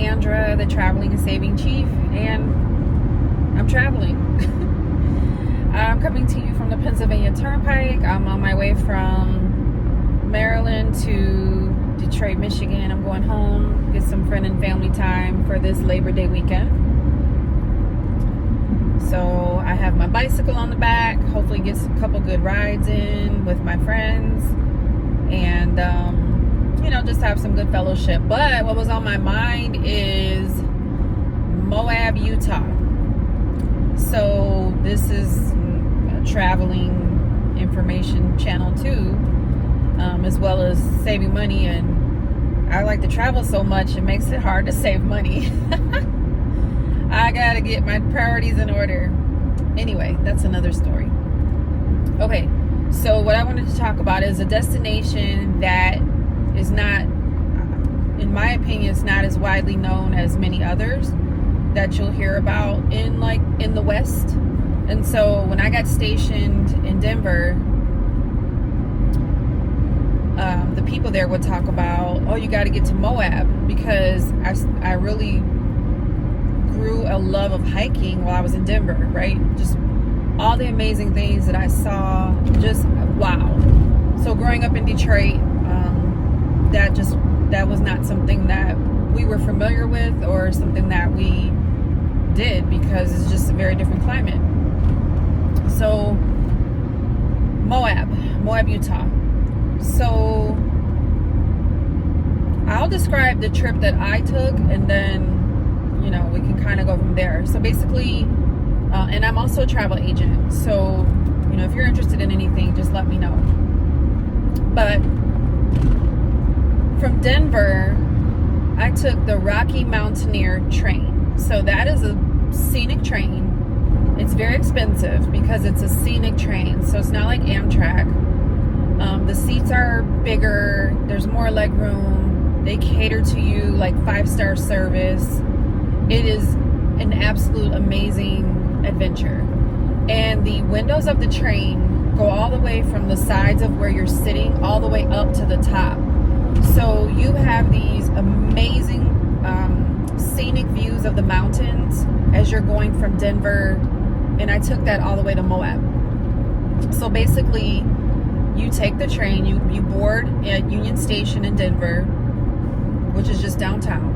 Andra, the Traveling and Saving Chief, and I'm traveling. I'm coming to you from the Pennsylvania Turnpike. I'm on my way from Maryland to Detroit, Michigan. I'm going home, get some friend and family time for this Labor Day weekend. So I have my bicycle on the back, hopefully get a couple good rides in with my friends, and just have some good fellowship. But what was on my mind is Moab, Utah. So this is a traveling information channel too, as well as saving money. And I like to travel so much, it makes it hard to save money. I gotta get my priorities in order. Anyway, that's another story. Okay, so what I wanted to talk about is a destination that is not, in my opinion, it's not as widely known as many others that you'll hear about in the West. And so when I got stationed in Denver, the people there would talk about, oh, you got to get to Moab, because I really grew a love of hiking while I was in Denver, right? Just all the amazing things that I saw, just wow. So growing up in Detroit, that was not something that we were familiar with or something that we did, because it's just a very different climate. So Moab, Utah. So I'll describe the trip that I took, and then we can kind of go from there. So basically, and I'm also a travel agent, so if you're interested in anything, just let me know. But from Denver, I took the Rocky Mountaineer Train. So that is a scenic train. It's very expensive because it's a scenic train, so it's not like Amtrak. The seats are bigger, there's more leg room, they cater to you like 5-star service. It is an absolute amazing adventure. And the windows of the train go all the way from the sides of where you're sitting all the way up to the top. So you have these amazing scenic views of the mountains as you're going from Denver, and I took that all the way to Moab. So basically, you take the train, you board at Union Station in Denver, which is just downtown,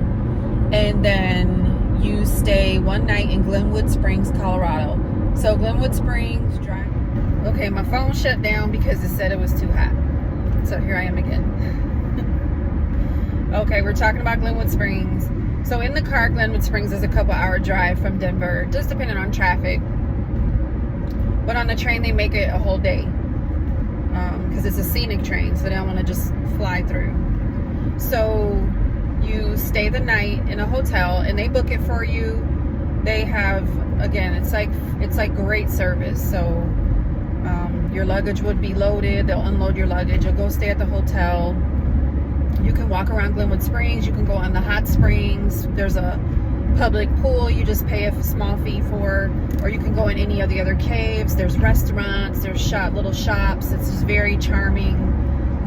and then you stay one night in Glenwood Springs, Colorado. So Glenwood Springs, drive. Okay, my phone shut down because it said it was too hot. So here I am again. Okay, we're talking about Glenwood Springs. So in the car, Glenwood Springs is a couple-hour drive from Denver, just depending on traffic. But on the train, they make it a whole day, because it's a scenic train, so they don't want to just fly through. So you stay the night in a hotel, and they book it for you. They have, again, it's like great service. So your luggage would be loaded. They'll unload your luggage. You'll go stay at the hotel. You can walk around Glenwood Springs. You can go on the hot springs. There's a public pool you just pay a small fee for, or you can go in any of the other caves. There's restaurants, there's little shops. It's just very charming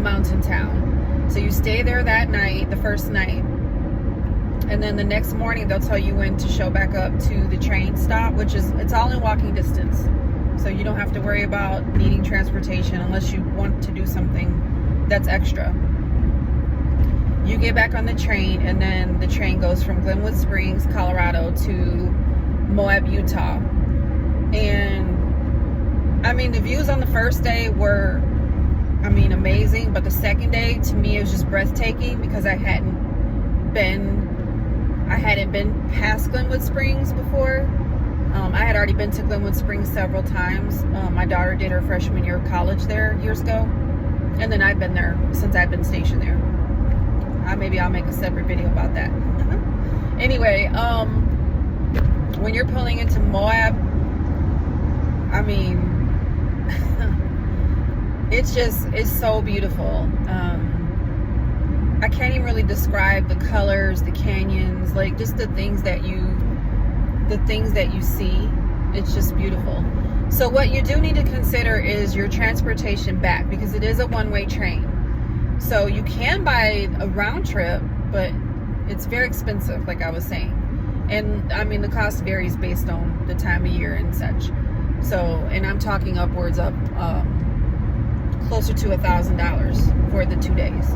mountain town. So you stay there that night, the first night, and then the next morning they'll tell you when to show back up to the train stop, which is, it's all in walking distance. So you don't have to worry about needing transportation unless you want to do something that's extra. You get back on the train, and then the train goes from Glenwood Springs, Colorado to Moab, Utah. And I mean, the views on the first day were, amazing, but the second day to me it was just breathtaking, because I hadn't been past Glenwood Springs before. I had already been to Glenwood Springs several times. My daughter did her freshman year of college there years ago, and then I've been there since I've been stationed there. Maybe I'll make a separate video about that. Anyway, when you're pulling into Moab, it's so beautiful. I can't even really describe the colors, the canyons, like just the things that you see. It's just beautiful. So what you do need to consider is your transportation back, because it is a one-way train. So you can buy a round trip, but it's very expensive, like I was saying. And I mean, the cost varies based on the time of year and such. So, and I'm talking upwards of closer to $1,000 for the 2 days.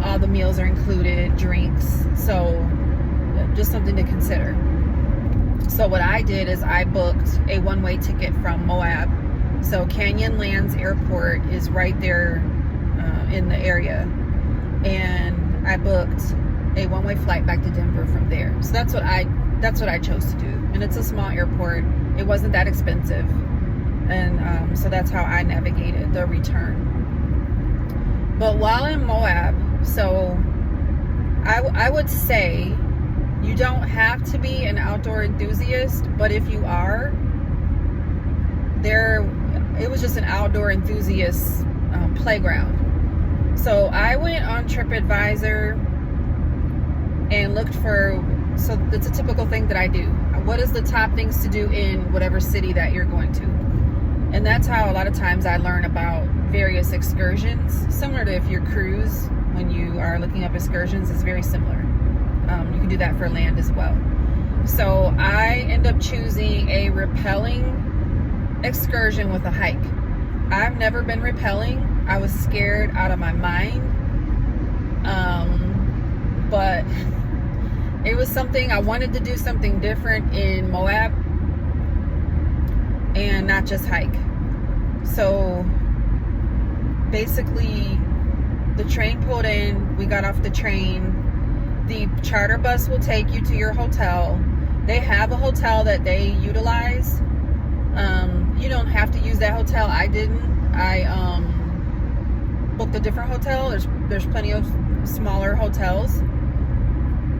All the meals are included, drinks, so just something to consider. So what I did is I booked a one-way ticket from Moab. So Canyonlands Airport is right there in the area, and I booked a one-way flight back to Denver from there. So that's what I chose to do, and it's a small airport. It wasn't that expensive, and so that's how I navigated the return. But while in Moab, so I would say you don't have to be an outdoor enthusiast, but if you are, it was just an outdoor enthusiast playground. So I went on TripAdvisor and looked for, so that's a typical thing that I do. What is the top things to do in whatever city that you're going to? And that's how a lot of times I learn about various excursions. Similar to if you cruise, when you are looking up excursions, it's very similar. You can do that for land as well. So I end up choosing a rappelling excursion with a hike. I've never been rappelling. I was scared out of my mind. But it was something, I wanted to do something different in Moab and not just hike. So basically the train pulled in, we got off the train. The charter bus will take you to your hotel. They have a hotel that they utilize. You don't have to use that hotel. I didn't. I booked a different hotel. There's plenty of smaller hotels,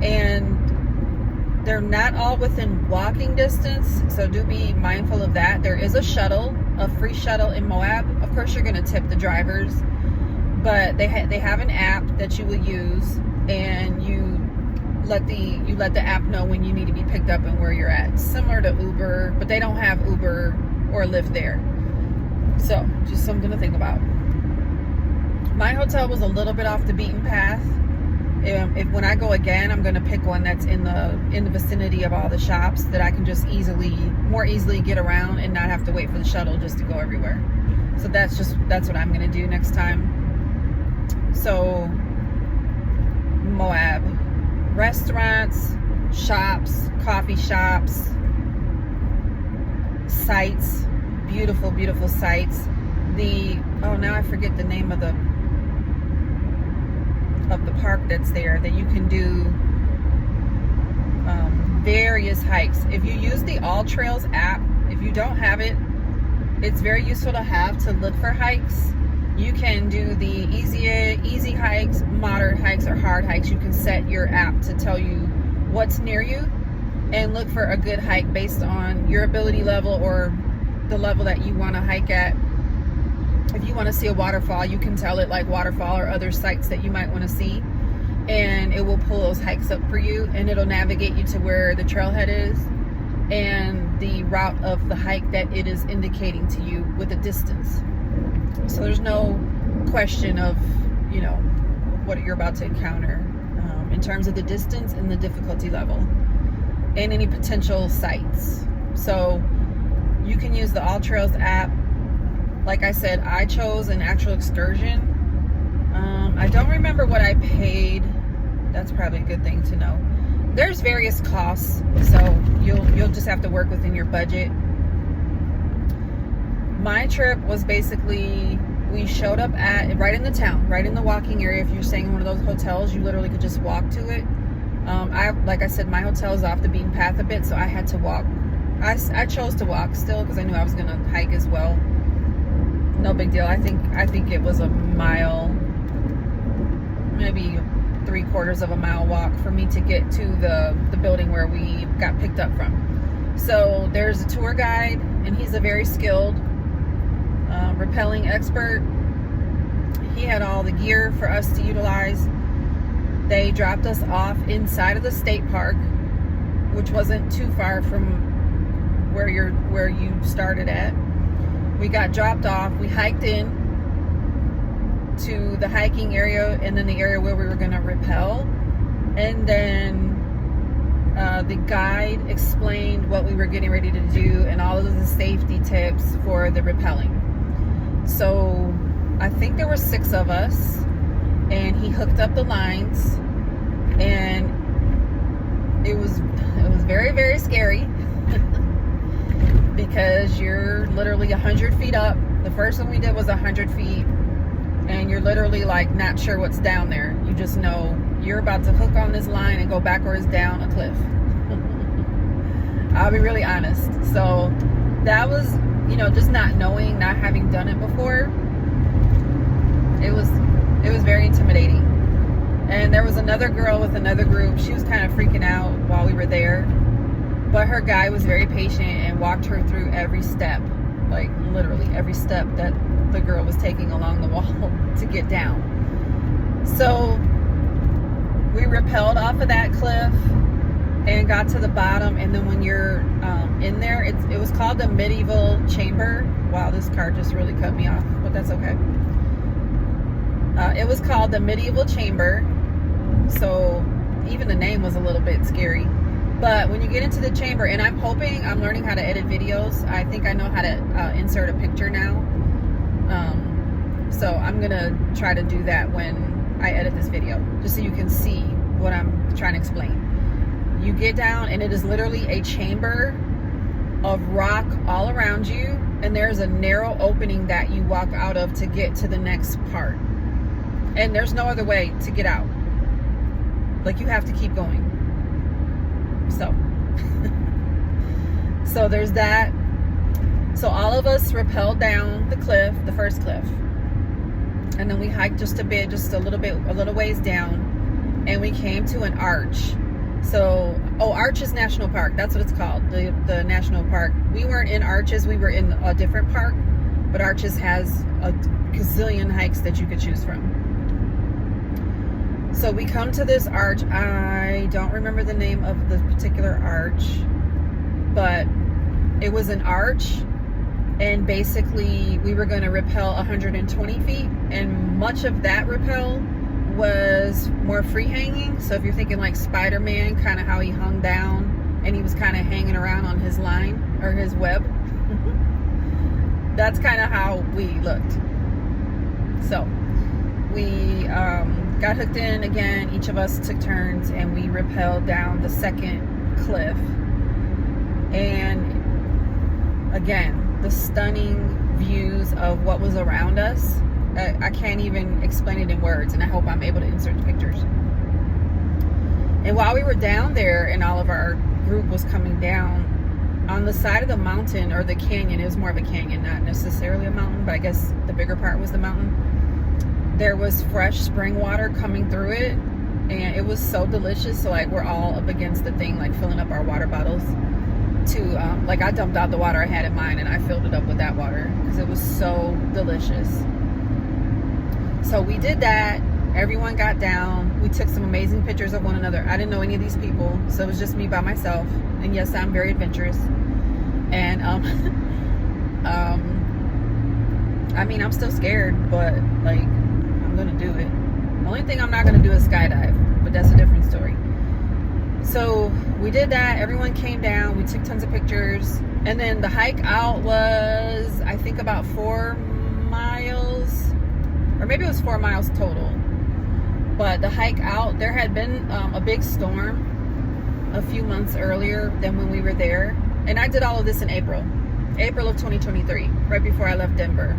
and they're not all within walking distance, so do be mindful of that. There is a shuttle, a free shuttle in Moab. Of course, you're going to tip the drivers, but they have an app that you will use, and you let the app know when you need to be picked up and where you're at. Similar to Uber, but they don't have Uber or Lyft there. So just something to think about. My hotel was a little bit off the beaten path. If when I go again, I'm going to pick one that's in the vicinity of all the shops that I can just more easily get around and not have to wait for the shuttle just to go everywhere. So that's what I'm going to do next time. So Moab, restaurants, shops, coffee shops, sites, beautiful, beautiful sites. Now I forget the name of the park that's there that you can do various hikes. If you use the All Trails app, if you don't have it, it's very useful to have to look for hikes. You can do the easy hikes, moderate hikes, or hard hikes. You can set your app to tell you what's near you and look for a good hike based on your ability level or the level that you want to hike at. If you want to see a waterfall, you can tell it like waterfall or other sites that you might want to see, and it will pull those hikes up for you, and it'll navigate you to where the trailhead is and the route of the hike that it is indicating to you with a distance. So there's no question of, what you're about to encounter in terms of the distance and the difficulty level and any potential sites. So you can use the All Trails app. Like I said, I chose an actual excursion. I don't remember what I paid. That's probably a good thing to know. There's various costs, so you'll just have to work within your budget. My trip was basically, we showed up right in the town, right in the walking area. If you're staying in one of those hotels, you literally could just walk to it. Like I said, my hotel is off the beaten path a bit, so I had to walk. I chose to walk still because I knew I was going to hike as well. No big deal. I think it was a mile, maybe 3/4 of a mile walk for me to get to the building where we got picked up from. So there's a tour guide, and he's a very skilled rappelling expert. He had all the gear for us to utilize. They dropped us off inside of the state park, which wasn't too far from where you started at. We got dropped off. We hiked in to the hiking area and then the area where we were going to rappel. And the guide explained what we were getting ready to do and all of the safety tips for the rappelling. So I think there were 6 of us, and he hooked up the lines, and it was very, very scary because you're literally 100 feet up. The first one we did was 100 feet, and you're literally like not sure what's down there. You just know you're about to hook on this line and go backwards down a cliff. I'll be really honest. So that was, just not knowing, not having done it before. It was very intimidating. And there was another girl with another group. She was kind of freaking out while we were there, but her guy was very patient and walked her through every step, like literally every step that the girl was taking along the wall to get down. So we rappelled off of that cliff and got to the bottom, and then when you're in there, it was called the medieval chamber. Wow, this car just really cut me off, but that's okay. It was called the medieval chamber, so even the name was a little bit scary. But when you get into the chamber, and I'm learning how to edit videos. I think I know how to insert a picture now. So I'm gonna try to do that when I edit this video, just so you can see what I'm trying to explain. You get down, and it is literally a chamber of rock all around you, and there's a narrow opening that you walk out of to get to the next part. And there's no other way to get out. Like, you have to keep going. So there's that. So all of us rappelled down the cliff, the first cliff, and then we hiked just a little ways down, and we came to an arch. So, Arches National Park, that's what it's called, the national park. We weren't in Arches, we were in a different park, but Arches has a gazillion hikes that you could choose from. So we come to this arch. I don't remember the name of the particular arch, but it was an arch, and basically we were going to rappel 120 feet, and much of that rappel was more free hanging. So if you're thinking like Spider-Man, kind of how he hung down and he was kind of hanging around on his line or his web, that's kind of how we looked. So we got hooked in again. Each of us took turns, and we rappelled down the second cliff. And again, the stunning views of what was around us, I can't even explain it in words, and I hope I'm able to insert the pictures. And while we were down there and all of our group was coming down, on the side of the mountain, or the canyon, it was more of a canyon, not necessarily a mountain, but I guess the bigger part was the mountain, there was fresh spring water coming through it, and it was so delicious. So like, we're all up against the thing, like filling up our water bottles to like, I dumped out the water I had in mine, and I filled it up with that water because it was so delicious. So we did that. Everyone got down. We took some amazing pictures of one another. I didn't know any of these people, so it was just me by myself. And yes, I'm very adventurous. And I mean, I'm still scared, but like, I'm gonna do it. The only thing I'm not gonna do is skydive, but that's a different story. So we did that. Everyone came down. We took tons of pictures, and then the hike out was, I think, about 4 miles, or maybe it was 4 miles total. But the hike out, there had been a big storm a few months earlier than when we were there, and I did all of this in April of 2023, right before I left Denver.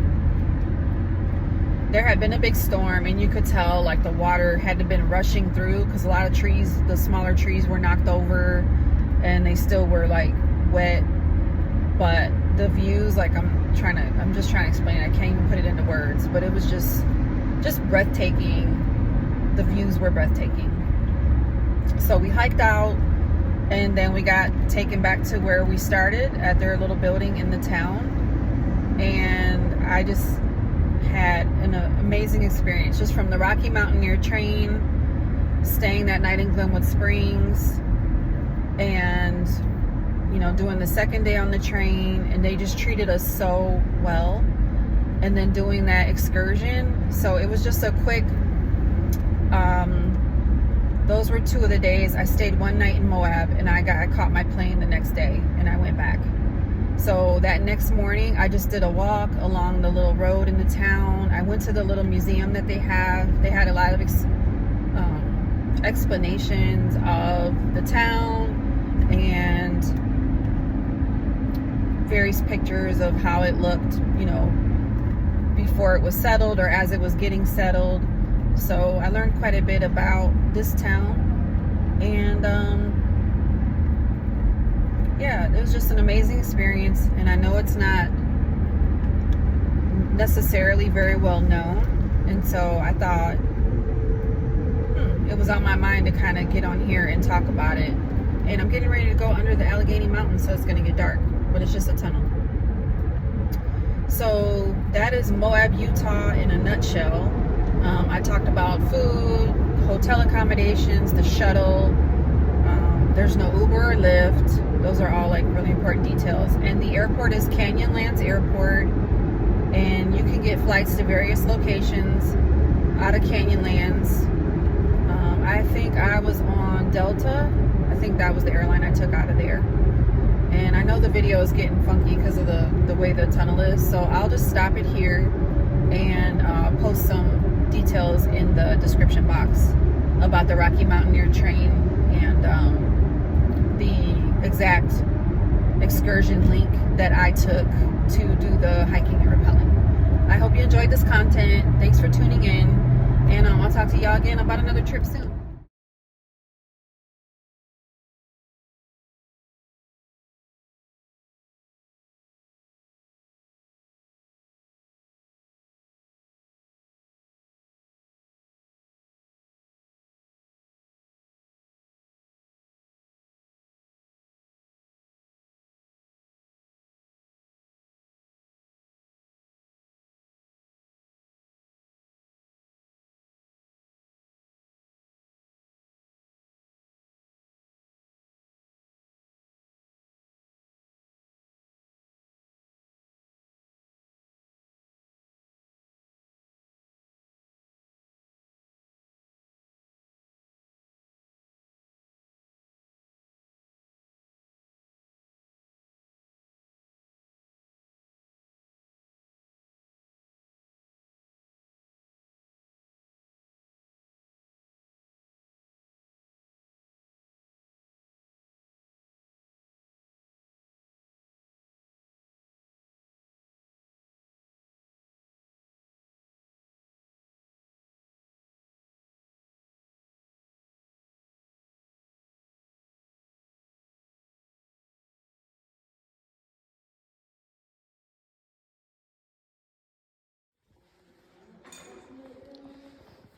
There had been a big storm, and you could tell like the water had to been rushing through, because a lot of trees, the smaller trees, were knocked over, and they still were like wet. But the views, like, I'm just trying to explain it. I can't even put it into words, but it was just breathtaking. The views were breathtaking. So we hiked out, and then we got taken back to where we started, at their little building in the town, and I just had an amazing experience, just from the Rocky Mountaineer Train, staying that night in Glenwood Springs, and doing the second day on the train, and they just treated us so well, and then doing that excursion. So it was just a quick those were 2 of the days. I stayed 1 night in Moab, and I caught my plane the next day, and I went back. So that next morning, I just did a walk along the little road in the town. I went to the little museum that they have. They had a lot of explanations of the town and various pictures of how it looked, you know, before it was settled or as it was getting settled. So I learned quite a bit about this town, and yeah, it was just an amazing experience. And I know it's not necessarily very well known, and so I thought it was on my mind to kind of get on here and talk about it. And I'm getting ready to go under the Allegheny Mountains, so it's going to get dark, but it's just a tunnel. So that is Moab, Utah in a nutshell. I talked about food, hotel accommodations, the shuttle. There's no Uber or Lyft. Those are all like really important details. And the airport is Canyonlands Airport, and you can get flights to various locations out of Canyonlands. I think I was on Delta. I think that was the airline I took out of there. And I know the video is getting funky because of the way the tunnel is, so I'll just stop it here and post some details in the description box about the Rocky Mountaineer Train and the exact excursion link that I took to do the hiking and rappelling. I hope you enjoyed this content. Thanks for tuning in, and I'll talk to y'all again about another trip soon.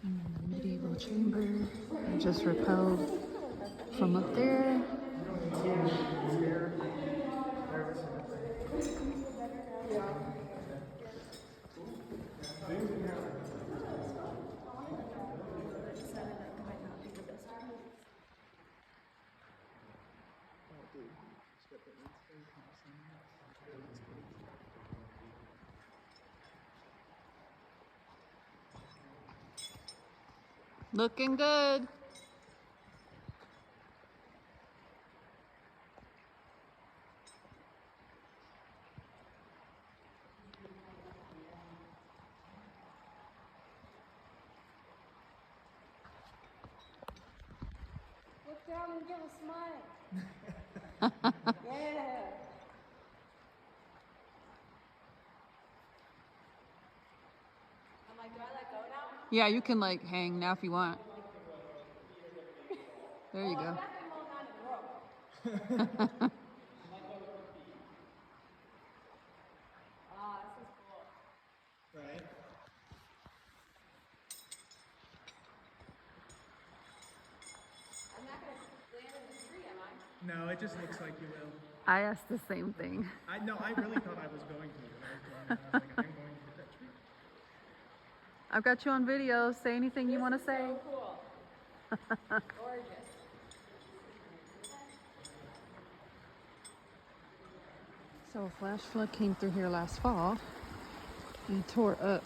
I'm in the medieval chamber. I just rappelled from up there. Looking good. Look down and give a smile. Yeah. I'm like, do I let go now? Yeah, you can like hang now if you want. There you go. Right. I'm not going to land in the tree, am I? No, it just looks like you will. I asked the same thing. I really thought I was going to. And I was like, I'm going to hit that tree. I've got you on video. Say anything you want to say. So cool. Gorgeous. So a flash flood came through here last fall and tore up